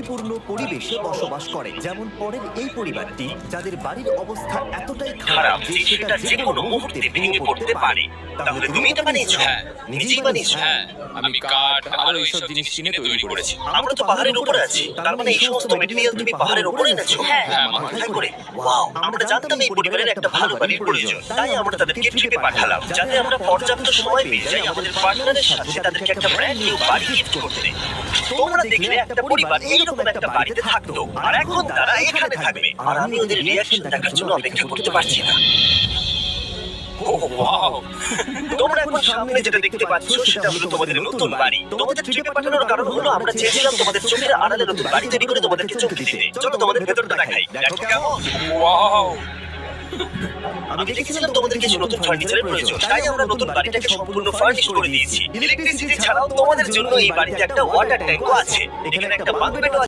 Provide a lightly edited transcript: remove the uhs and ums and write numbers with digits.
পূর্ণ পরিবেশে বসবাস করে, যেমন পরের এই পরিবারটি, যাদের বাড়ির অবস্থা এতটাই খারাপ যে সেটা যে কোনো মুহূর্তে ভেঙে পড়তে পারে। তাহলে তুমি এটা বানিয়েছো? হ্যাঁ, নিজেই বানিয়েছো? হ্যাঁ, আমি কাঠ আর ওইসব জিনিস কিনে তৈরি করেছি। আমরা তো পাহাড়ের উপরে আছি, তার মানে এই সমস্ত মেটেরিয়াল তুমি পাহাড়ের উপরে এনেছো? হ্যাঁ, মাথায় করে। ওয়াও, আমরা জানতাম এই পরিবারের একটা ভালো বাড়ির প্রয়োজন, তাই আমরা তাদেরকে ট্রিপে পাঠালাম, যাতে আমরা পর্যাপ্ত সময় পেয়ে যাই আমাদের পার্টনারের সাথে তাদেরকে একটা ব্র্যান্ড নিউ বাড়ি গিফট করতে। তোমরা দেখলে একটা পরিবার এইরকম একটা বাড়িতে থাকতো, আর এখন তারা এখানে থাকবে, আর আমি ওদের রিঅ্যাকশন দেখার জন্য অপেক্ষা করতে পারছি না। ওয়াও! তোমরা এখন সামনে যেটা দেখতে পাচ্ছ সেটা হলো তোমাদের নতুন বাড়ি। তোমাদের ট্রিপে পাঠানোর কারণ হলো আমরা চেয়েছিলাম তোমাদের চোখের আড়ালে নতুন বাড়ি তৈরি করে তোমাদেরকে চোখ দিতে। চলো তোমাদের ভেতরটা দেখাই। দেখো কেমন? ওয়াও! আমি দেখেছিলাম তোমাদের কিছু নতুন ফার্নিচারের প্রয়োজন, তাই আমরা নতুন বাড়িটাকে সম্পূর্ণ ফার্নিশ করে দিয়েছি। ইলেকট্রিসিটি ছাড়াও তোমাদের জন্য এই বাড়িতে একটা ওয়াটার ট্যাঙ্কও আছে। এখানে একটা বাঙ্ক বেডও